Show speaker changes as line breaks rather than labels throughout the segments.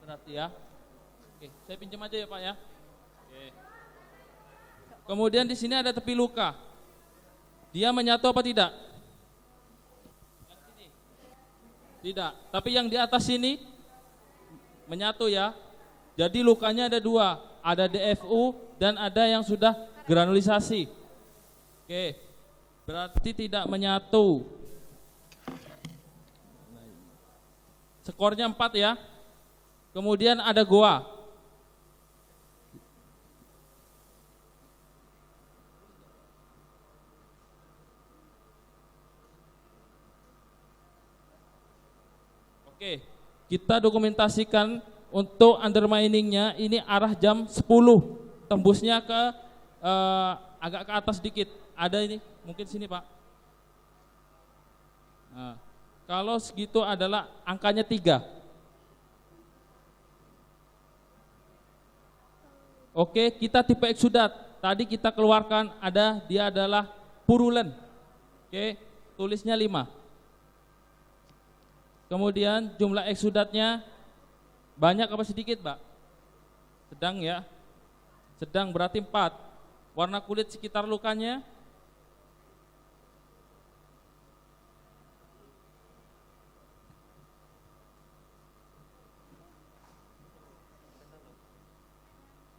berarti ya. Oke, saya pinjam aja ya Pak ya. Oke. Kemudian di sini ada tepi luka. Dia menyatu apa tidak? Yang sini. Tidak, tapi yang di atas sini menyatu ya. Jadi lukanya ada dua, ada DFU dan ada yang sudah granulisasi. Oke, berarti tidak menyatu. Skornya 4 ya. Kemudian ada goa. Oke, kita dokumentasikan untuk underminingnya ini arah jam 10, tembusnya ke agak ke atas sedikit. Ada ini, mungkin sini Pak. Nah, kalau segitu adalah angkanya 3. Oke, kita tipe eksudat. Tadi kita keluarkan dia adalah purulent. Oke, tulisnya 5. Kemudian jumlah eksudatnya banyak apa sedikit, Pak? Sedang ya. Sedang berarti 4. Warna kulit sekitar lukanya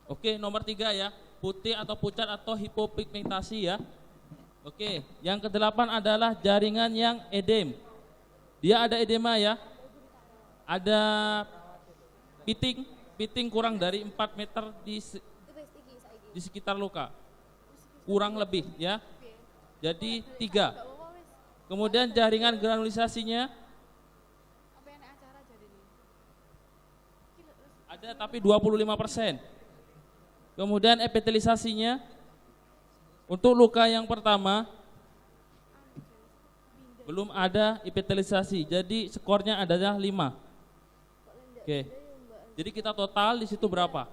oke, nomor 3 ya, putih atau pucat atau hipopigmentasi ya. Oke, yang ke-8 adalah jaringan yang edem. Dia ada edema ya. Ada piting kurang dari 4 meter di sekitar luka. Kurang lebih ya. Jadi 3. Kemudian jaringan granulisasinya ada tapi 25%. Kemudian epitelisasinya untuk luka yang pertama belum ada epitelisasi, jadi skornya adalah 5. Oke. Jadi kita total di situ berapa?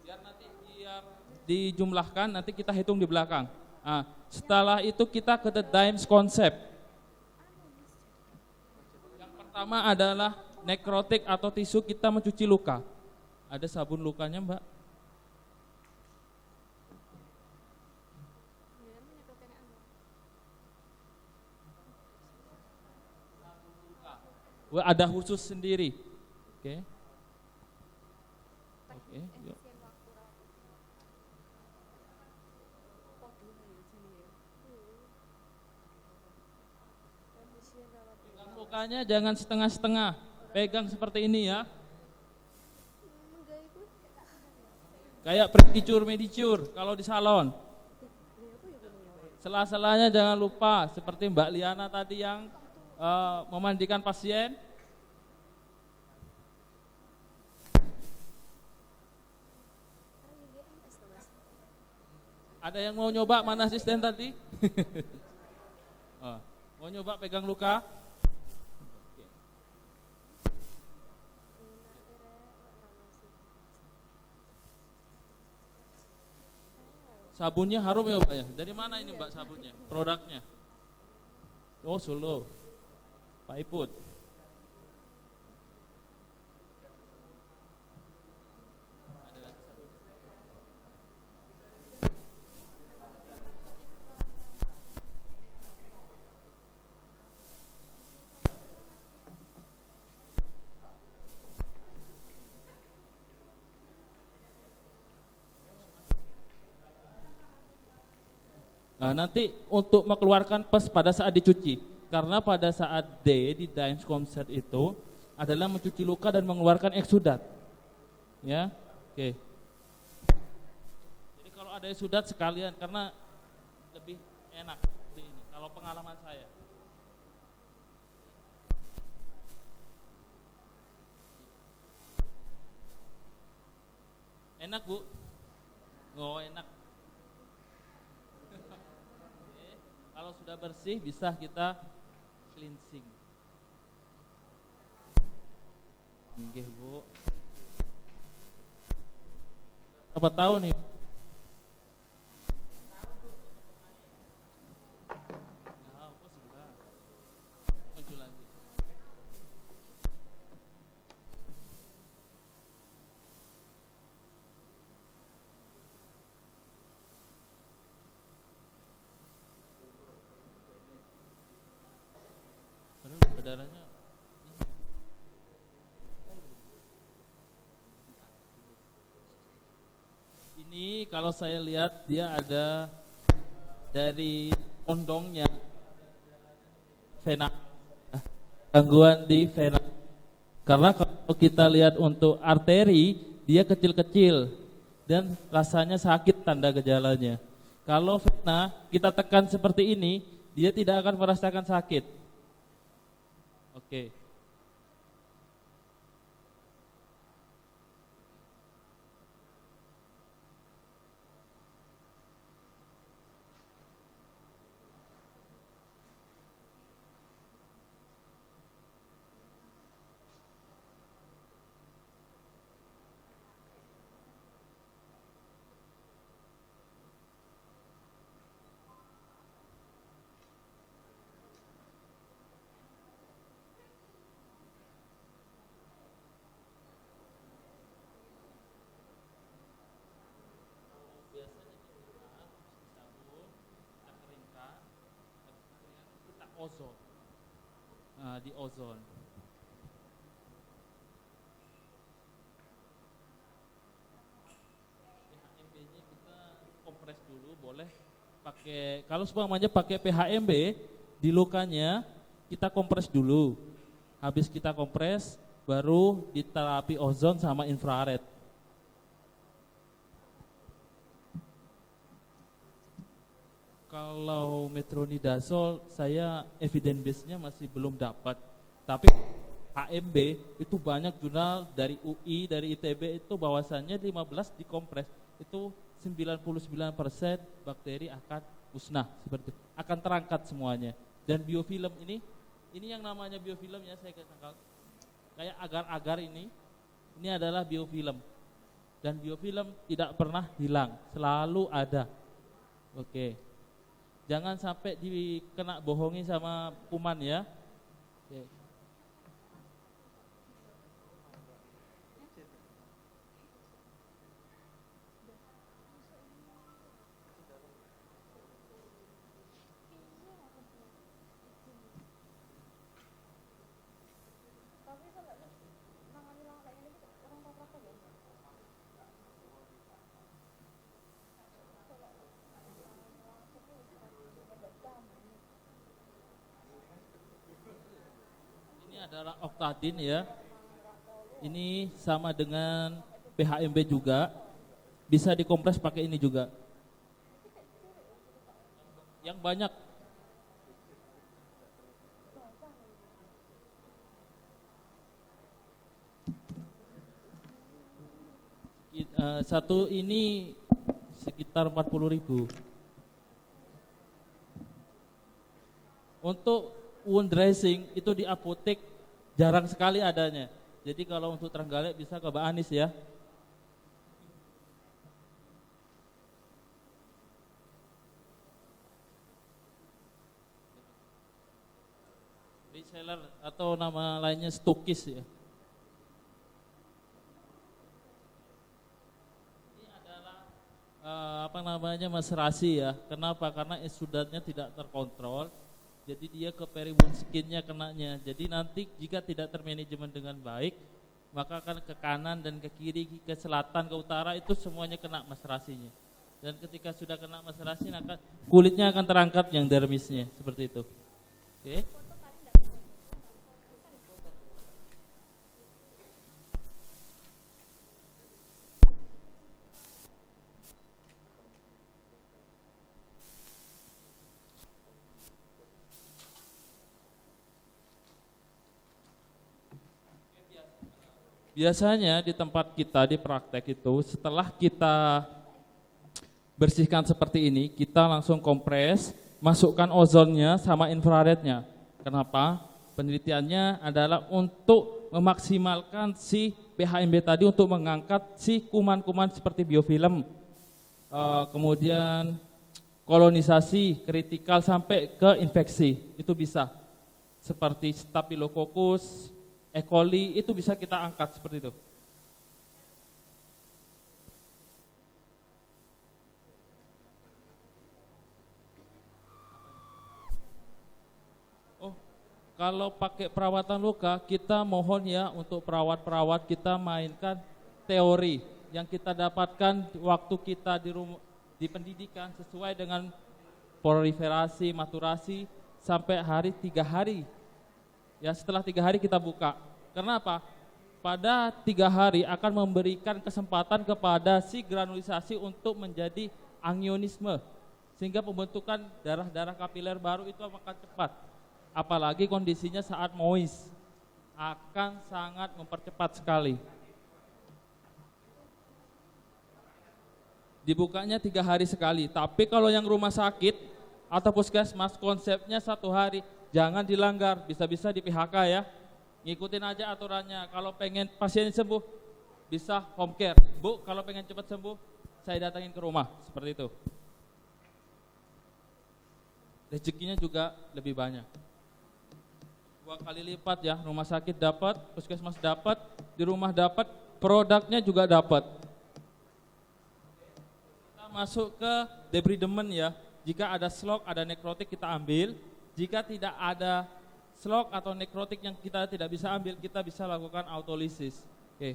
Biar nanti dijumlahkan, nanti kita hitung di belakang. Nah, setelah itu kita ke the DIMES concept. Yang pertama adalah nekrotik atau tisu kita mencuci luka. Ada sabun lukanya, Mbak? Ada khusus sendiri. Oke. Oke, yuk. Pegang lukanya jangan setengah-setengah. Pegang seperti ini ya. Kayak pedicure kalau di salon. Sela-selanya jangan lupa seperti Mbak Liana tadi yang memandikan pasien. Ada yang mau nyoba, mana asisten tadi? Mau nyoba pegang luka? Sabunnya harum ya Pak ya? Dari mana ini Mbak sabunnya? Produknya? Oh Solo, Pak Iput. Nah, nanti untuk mengeluarkan pes pada saat dicuci, karena pada saat D di DIMES concept itu adalah mencuci luka dan mengeluarkan eksudat. Ya, oke. Jadi kalau ada eksudat sekalian, karena lebih enak seperti ini. Kalau pengalaman saya. Enak Bu? Oh enak. Kalau sudah bersih bisa kita cleansing. Nggih, Bu. Berapa tahun nih? darahnya. Ini kalau saya lihat dia ada dari kondongnya vena, gangguan di vena. Karena kalau kita lihat untuk arteri dia kecil-kecil dan rasanya sakit tanda gejalanya. Kalau vena kita tekan seperti ini, dia tidak akan merasakan sakit. Oke. Ozon. Nah, di ozon. PHMB-nya kita kompres dulu, boleh pakai, kalau semuanya pakai PHMB di lukanya kita kompres dulu. Habis kita kompres baru diterapi ozon sama infrared. Kalau metronidazol saya evidence base-nya masih belum dapat. Tapi HMB itu banyak jurnal dari UI, dari ITB itu bahwasannya 15 dikompres itu 99% bakteri akan musnah seperti itu. Akan terangkat semuanya. Dan biofilm ini yang namanya biofilm ya, saya katakan kayak agar-agar ini adalah biofilm. Dan biofilm tidak pernah hilang, selalu ada. Oke. Jangan sampai dikena bohongi sama kuman ya. Oke. Ini adalah Octadin ya. Ini sama dengan PHMB juga. Bisa dikompres pakai ini juga. Yang banyak. Satu ini sekitar 40.000. Untuk wound dressing itu di apotek jarang sekali adanya. Jadi kalau untuk Trenggalek bisa ke Mbak Anis ya. Reseller atau nama lainnya stokis ya. Ini adalah apa namanya maserasi ya. Kenapa? Karena exudatnya tidak terkontrol. Jadi dia ke periwound skinnya kenanya. Jadi nanti jika tidak termanajemen dengan baik, maka akan ke kanan dan ke kiri, ke selatan, ke utara itu semuanya kena maserasinya. Dan ketika sudah kena maserasi, maka kulitnya akan terangkat yang dermisnya seperti itu. Oke. Biasanya di tempat kita di praktek itu setelah kita bersihkan seperti ini, kita langsung kompres, masukkan ozonnya sama infrarednya. Kenapa? Penelitiannya adalah untuk memaksimalkan si PHMB tadi untuk mengangkat si kuman-kuman seperti biofilm, kemudian kolonisasi kritikal sampai ke infeksi, itu bisa. Seperti Staphylococcus, E. coli itu bisa kita angkat seperti itu. Oh, Kalau pakai perawatan luka, kita mohon ya untuk perawat-perawat kita mainkan teori yang kita dapatkan waktu kita di pendidikan sesuai dengan proliferasi, maturasi sampai 3 hari. Ya setelah 3 hari kita buka. Kenapa? Pada 3 hari akan memberikan kesempatan kepada si granulisasi untuk menjadi angionisme, sehingga pembentukan darah-darah kapiler baru itu akan cepat. Apalagi kondisinya saat moist, akan sangat mempercepat sekali. Dibukanya 3 hari sekali, tapi kalau yang rumah sakit atau puskesmas konsepnya 1 hari, jangan dilanggar, bisa-bisa di PHK ya. Ngikutin aja aturannya, kalau pengen pasien sembuh, bisa home care. Bu, kalau pengen cepat sembuh, saya datangin ke rumah, seperti itu. Rezekinya juga lebih banyak. 2 kali lipat ya, rumah sakit dapat, puskesmas dapat, di rumah dapat, produknya juga dapat. Kita masuk ke debridement ya. Jika ada slok, ada nekrotik kita ambil. Jika tidak ada slok atau nekrotik yang kita tidak bisa ambil, kita bisa lakukan autolisis. Oke.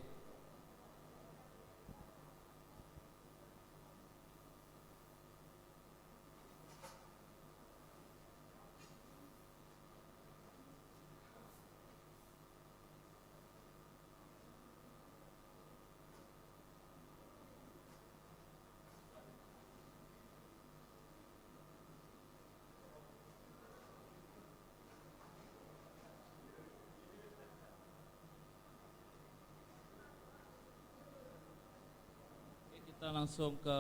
Kita langsung ke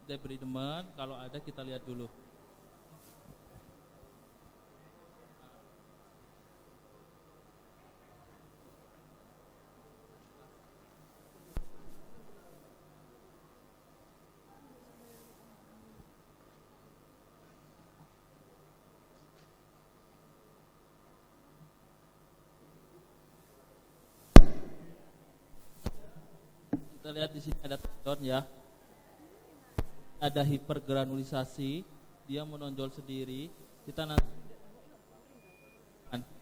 debridement, kalau ada kita lihat dulu. Kita lihat di sini ada tendon ya. Ada hipergranulisasi, dia menonjol sendiri. Kita nanti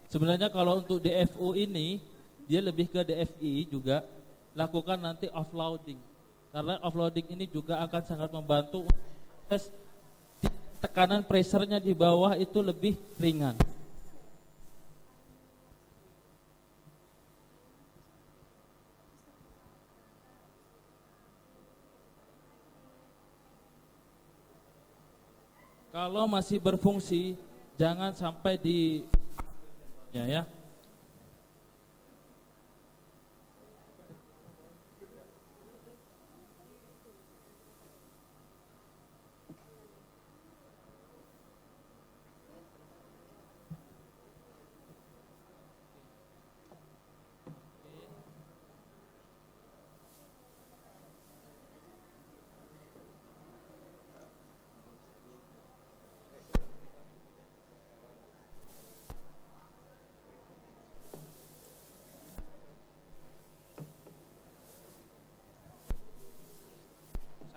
sebenarnya kalau untuk DFU ini dia lebih ke DFI juga, lakukan nanti offloading. Karena offloading ini juga akan sangat membantu tekanan pressure-nya di bawah itu lebih ringan. Kalau masih berfungsi, jangan sampai di ya.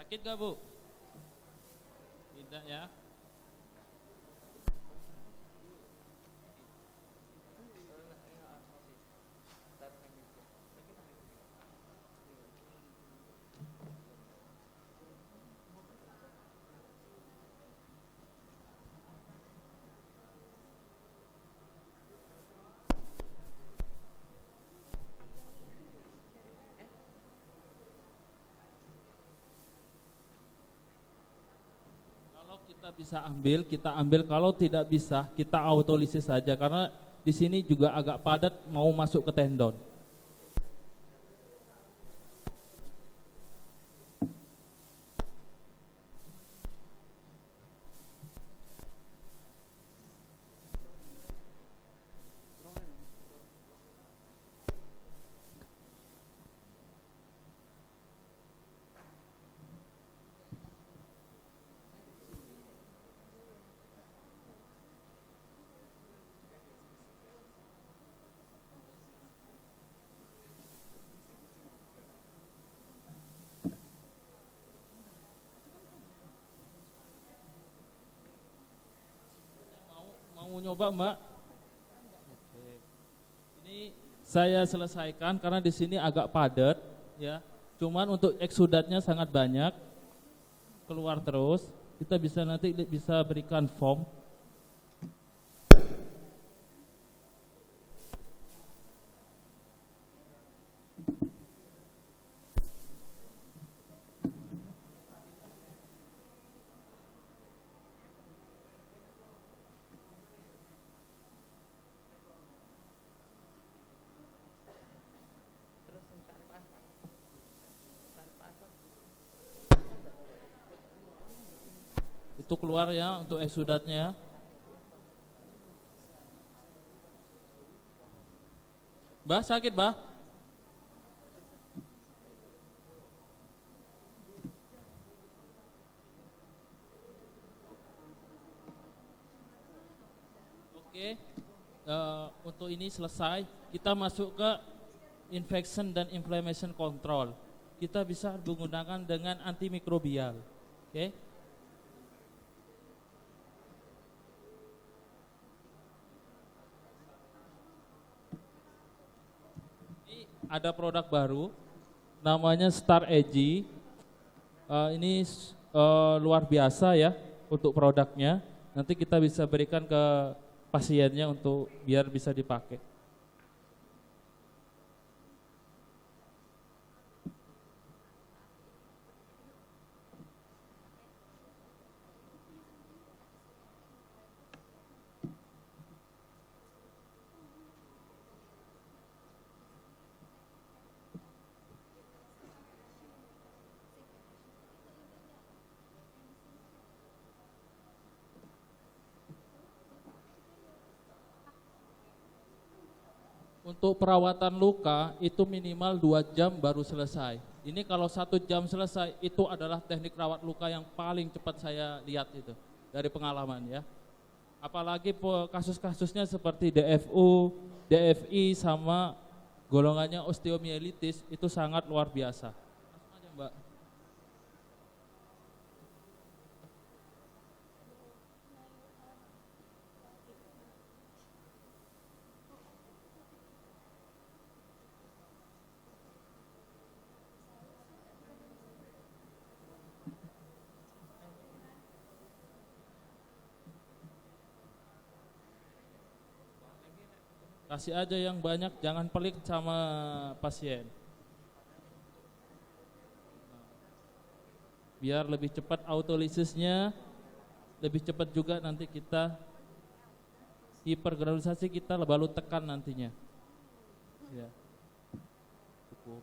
Sakit gak Bu? Tidak ya. Kita ambil, kalau tidak bisa kita autolisis saja karena di sini juga agak padat mau masuk ke tendon. Mau nyoba Mbak? saya selesaikan karena di sini agak padat ya. Cuman untuk eksudatnya sangat banyak, keluar terus. Kita bisa nanti bisa berikan form. Itu keluar ya untuk eksudatnya. Bah, sakit bah? Oke, untuk ini selesai. Kita masuk ke infection dan inflammation control. Kita bisa menggunakan dengan antimikrobial. Oke. Ada produk baru namanya Star Ag. Ini luar biasa ya untuk produknya. Nanti kita bisa berikan ke pasiennya untuk biar bisa dipakai. Untuk perawatan luka itu minimal 2 jam baru selesai. Ini kalau 1 jam selesai itu adalah teknik rawat luka yang paling cepat saya lihat itu dari pengalaman ya. Apalagi kasus-kasusnya seperti DFU, DFI sama golongannya osteomielitis itu sangat luar biasa. Langsung aja Mbak. Kasih aja yang banyak, jangan pelit sama pasien. Biar lebih cepat autolisisnya, lebih cepat juga nanti kita hipergranulisasi kita baru tekan nantinya. Ya. Cukup.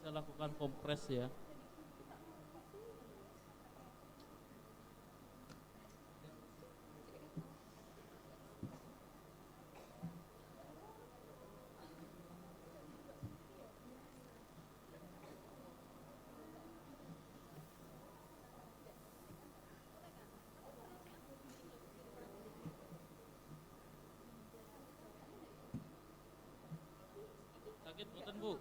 Kita lakukan kompres ya. Sakit boten Bu?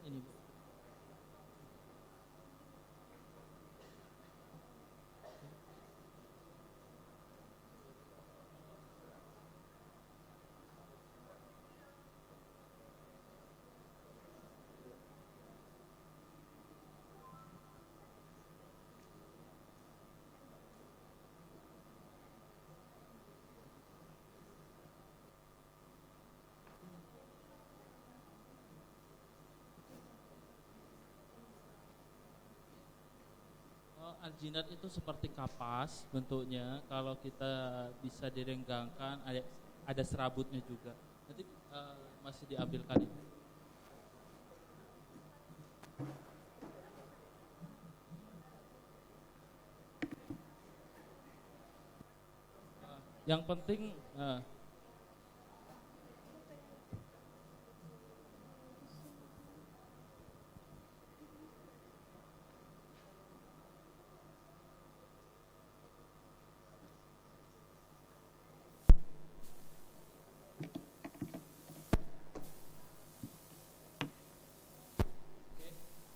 Ini Bu. Aljinat itu seperti kapas bentuknya. Kalau kita bisa direnggangkan, ada serabutnya juga. Nanti masih diambilkan itu. Yang penting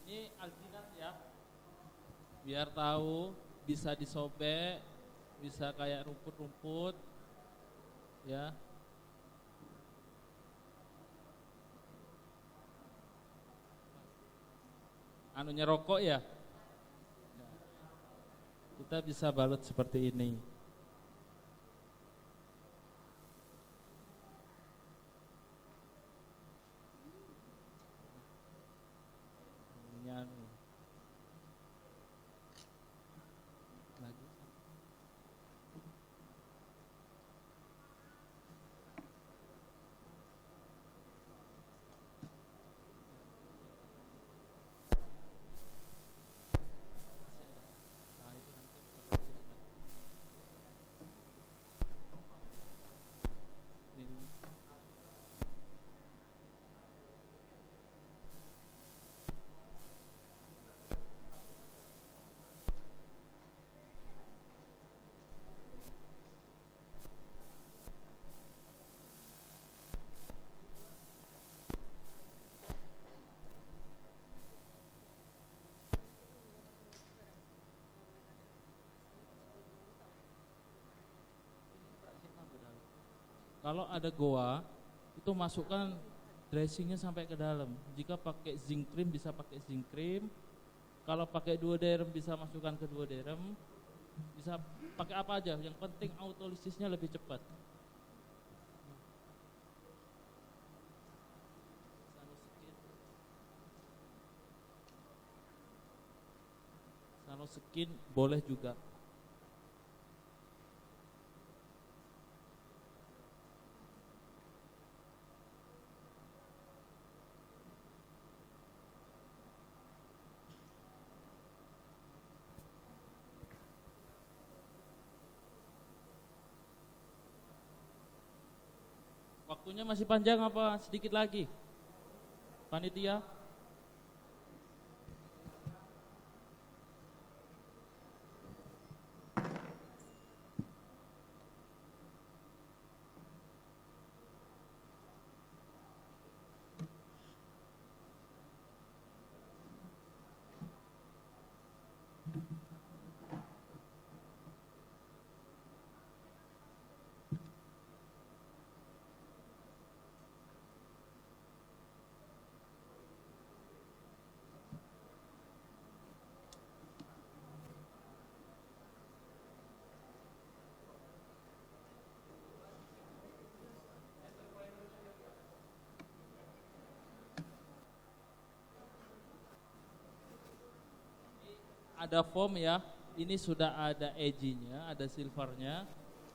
ini aljinat ya, biar tahu, bisa disobek, bisa kayak rumput-rumput ya. Anunya rokok ya. Kita bisa balut seperti ini. Ini anu. Lagi. Nah, itu nanti ini. Kalau ada goa, itu masukkan dressingnya sampai ke dalam. Jika pakai zinc cream bisa pakai zinc cream. Kalau pakai duoderm bisa masukkan ke duoderm. Bisa pakai apa aja. Yang penting autolisisnya lebih cepat. Skin boleh juga. Waktunya masih panjang apa sedikit lagi? Panitia? Ada foam ya, ini sudah ada edge-nya, ada silvernya.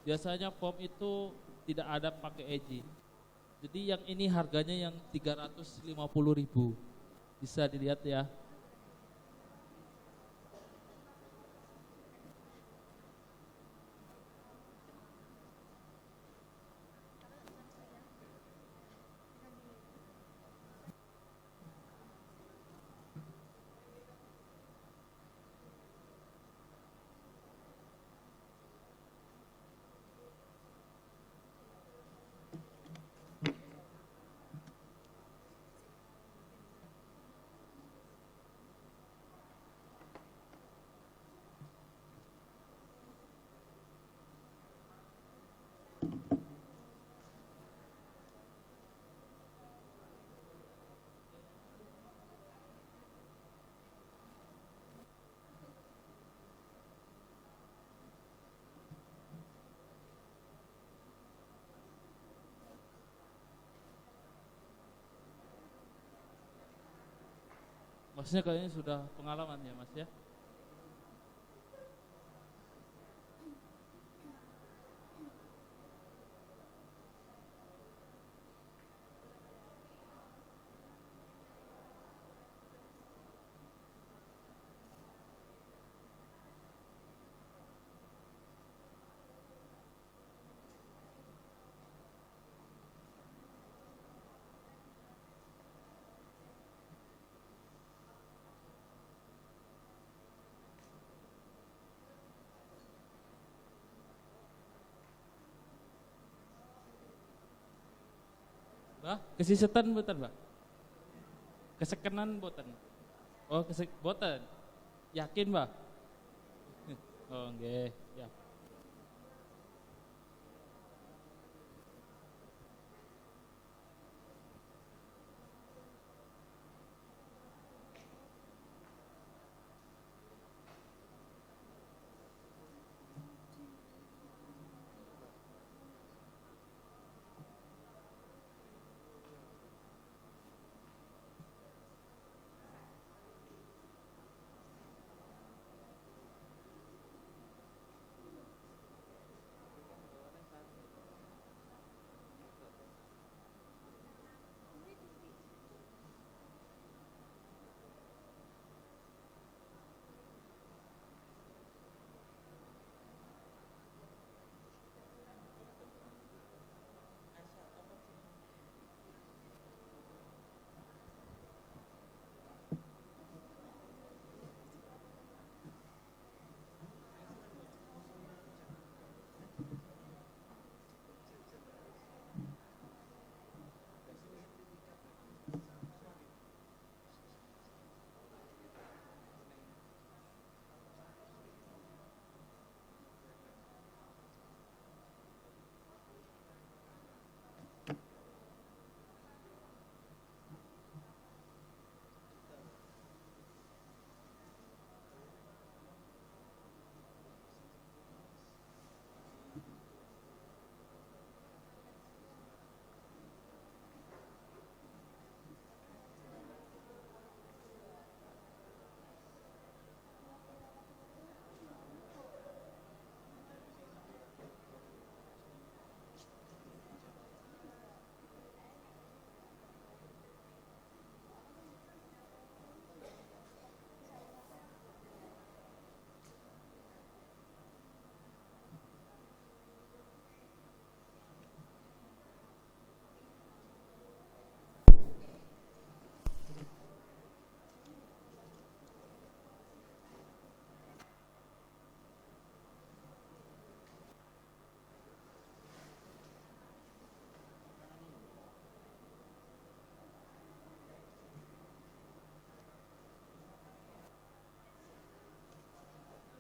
Biasanya foam itu tidak ada pakai edge. Jadi yang ini harganya yang 350.000. Bisa dilihat ya. Masnya kayaknya sudah pengalaman ya Mas ya. Bah, kesisetan boten, Pak? Kesekenan boten. Oh, boten. Yakin, Pak? Oh, nggih, ya.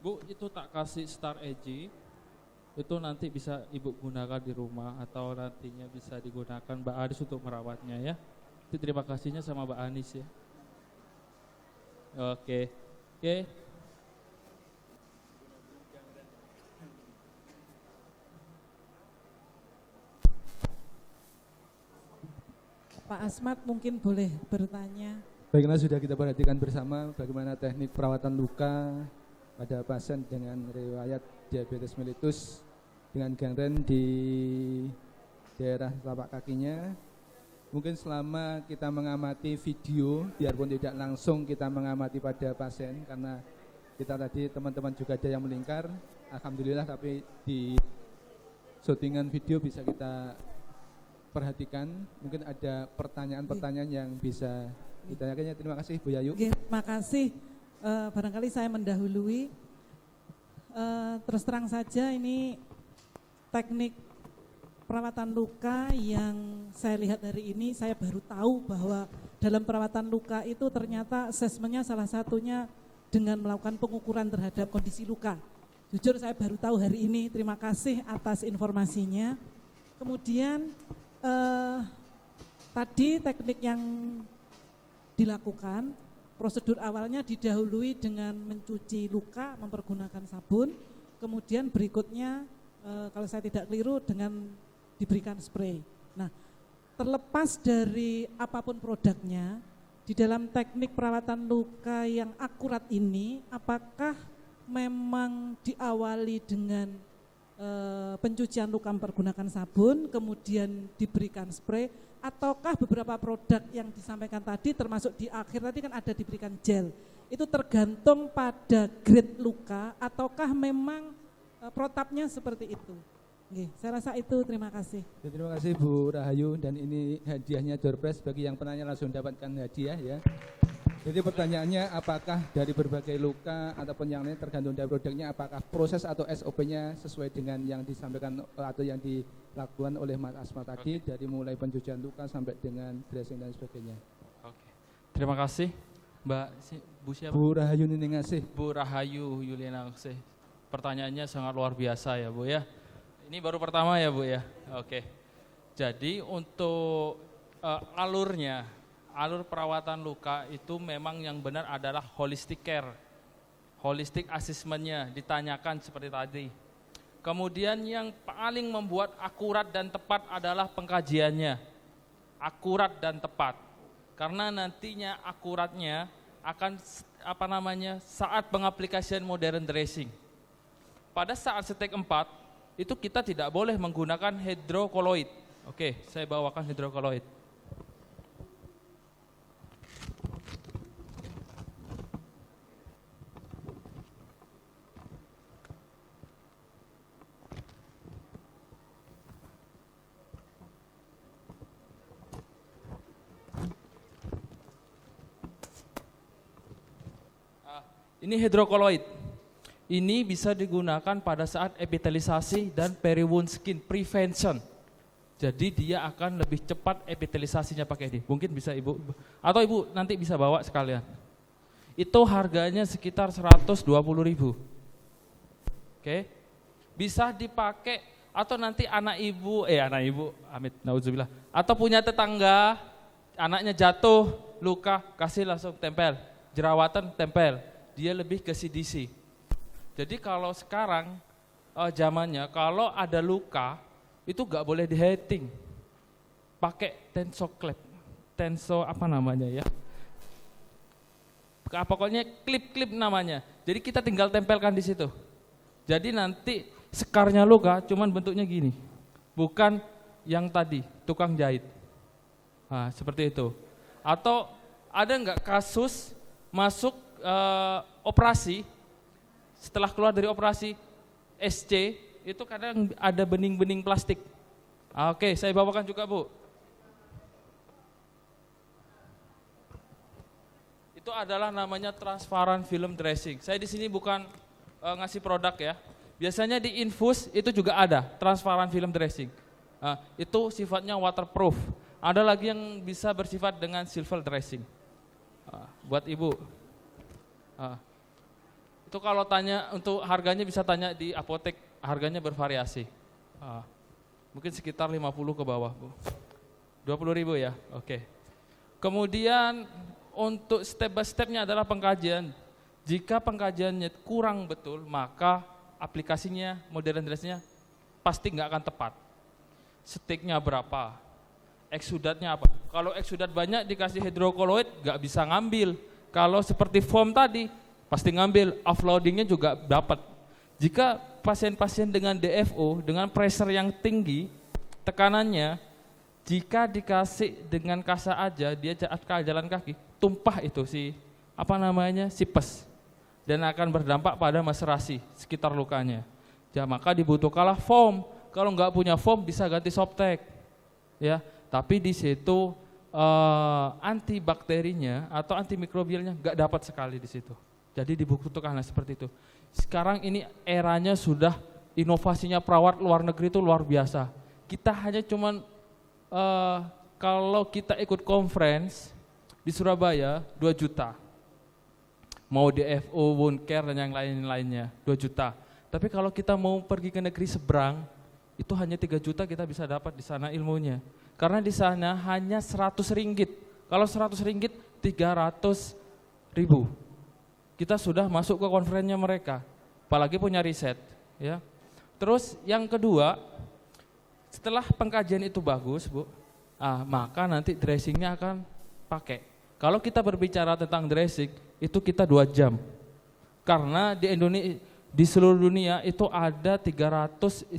Bu, itu tak kasih Star Edge. Itu nanti bisa Ibu gunakan di rumah atau nantinya bisa digunakan Mbak Anis untuk merawatnya ya. Itu terima kasihnya sama Mbak Anis ya. Oke. Oke.
Pak Asmat mungkin boleh bertanya.
Baiklah, sudah kita perhatikan bersama bagaimana teknik perawatan luka pada pasien dengan riwayat diabetes mellitus dengan gangren di daerah telapak kakinya. Mungkin selama kita mengamati video, biarpun tidak langsung kita mengamati pada pasien, karena kita tadi teman-teman juga ada yang melingkar, alhamdulillah, tapi di syutingan video bisa kita perhatikan. Mungkin ada pertanyaan-pertanyaan yang bisa ditanyakannya. Terima kasih Bu Yayu.
Terima kasih. Barangkali saya mendahului. Terus terang saja ini teknik perawatan luka yang saya lihat hari ini, saya baru tahu bahwa dalam perawatan luka itu ternyata asesmennya salah satunya dengan melakukan pengukuran terhadap kondisi luka. Jujur saya baru tahu hari ini, terima kasih atas informasinya. Kemudian tadi teknik yang dilakukan, prosedur awalnya didahului dengan mencuci luka mempergunakan sabun, kemudian berikutnya kalau saya tidak keliru dengan diberikan spray. Nah, terlepas dari apapun produknya, di dalam teknik perawatan luka yang akurat ini, apakah memang diawali dengan pencucian luka mempergunakan sabun, kemudian diberikan spray, ataukah beberapa produk yang disampaikan tadi termasuk di akhir tadi kan ada diberikan gel, itu tergantung pada grade luka ataukah memang protapnya seperti itu? Oke, saya rasa itu, terima kasih.
Terima kasih Bu Rahayu, dan ini hadiahnya door prize bagi yang penanya langsung dapatkan hadiah ya. Jadi pertanyaannya apakah dari berbagai luka ataupun yang lain tergantung dari produknya, apakah proses atau SOP-nya sesuai dengan yang disampaikan atau yang dilakukan oleh Mas Asma tadi, dari mulai pencucian luka sampai dengan dressing dan sebagainya.
Oke. Terima kasih Mbak Bu siapa?
Bu Rahayu Niningasih.
Bu Rahayu Yulianasih. Pertanyaannya sangat luar biasa ya Bu ya. Ini baru pertama ya Bu ya. Oke. Jadi untuk alur perawatan luka itu memang yang benar adalah holistic care. Holistic assessment-nya ditanyakan seperti tadi. Kemudian yang paling membuat akurat dan tepat adalah pengkajiannya. Akurat dan tepat. Karena nantinya akuratnya akan saat pengaplikasian modern dressing. Pada saat step 4 itu kita tidak boleh menggunakan hidrokoloid. Oke, saya bawakan hidrokoloid. Ini hidrokoloid. Ini bisa digunakan pada saat epitelisasi dan peri-wound skin prevention. Jadi dia akan lebih cepat epitelisasinya pakai ini. Mungkin bisa Ibu, atau Ibu nanti bisa bawa sekalian. Itu harganya sekitar 120.000. Oke. Bisa dipakai atau nanti anak ibu, amit, nauzubillah. Atau punya tetangga, anaknya jatuh, luka, kasih langsung tempel. Jerawatan tempel. Dia lebih ke CDC. Jadi kalau sekarang zamannya kalau ada luka itu nggak boleh di heating, pakai tensoklep, pokoknya klip-klip namanya. Jadi kita tinggal tempelkan di situ. Jadi nanti sekarnya luka cuman bentuknya gini, bukan yang tadi tukang jahit. Nah, seperti itu. Atau ada nggak kasus masuk operasi, setelah keluar dari operasi SC itu kadang ada bening-bening plastik. Oke, saya bawakan juga Bu. Itu adalah namanya transparent film dressing. Saya di sini bukan ngasih produk ya. Biasanya di infus itu juga ada transparent film dressing. Itu sifatnya waterproof. Ada lagi yang bisa bersifat dengan silver dressing. Buat Ibu. Itu kalau tanya untuk harganya bisa tanya di apotek, harganya bervariasi. Mungkin sekitar 50 ke bawah Bu. 20.000 ya, oke. Kemudian untuk step by stepnya adalah pengkajian. Jika pengkajiannya kurang betul, maka aplikasinya, modern dressnya pasti nggak akan tepat. Sticknya berapa, eksudatnya apa. Kalau eksudat banyak dikasih hidrokoloid nggak bisa ngambil. Kalau seperti foam tadi, pasti ngambil, offloadingnya juga dapat. Jika pasien-pasien dengan DFO, dengan pressure yang tinggi, tekanannya, jika dikasih dengan kasa aja, dia jalan kaki, tumpah itu si pes, dan akan berdampak pada maserasi sekitar lukanya. Ya, maka dibutuhkanlah foam. Kalau nggak punya foam bisa ganti Softex, ya. Tapi di situ antibakterinya atau antimikrobialnya nggak dapat sekali di situ. Jadi dibutuhkan seperti itu. Sekarang ini eranya sudah inovasinya perawat luar negeri itu luar biasa. Kita hanya cuman kalau kita ikut conference di Surabaya 2 juta. Mau DFO, wound care dan yang lain-lainnya 2 juta. Tapi kalau kita mau pergi ke negeri seberang itu hanya 3 juta kita bisa dapat di sana ilmunya. Karena di sana hanya 100 ringgit. Kalau 100 ringgit 300.000. Kita sudah masuk ke konferensinya mereka. Apalagi punya riset, ya. Terus yang kedua, setelah pengkajian itu bagus, Bu, maka nanti dressingnya akan pakai. Kalau kita berbicara tentang dressing, itu kita 2 jam. Karena di Indonesia, di seluruh dunia itu ada 3.600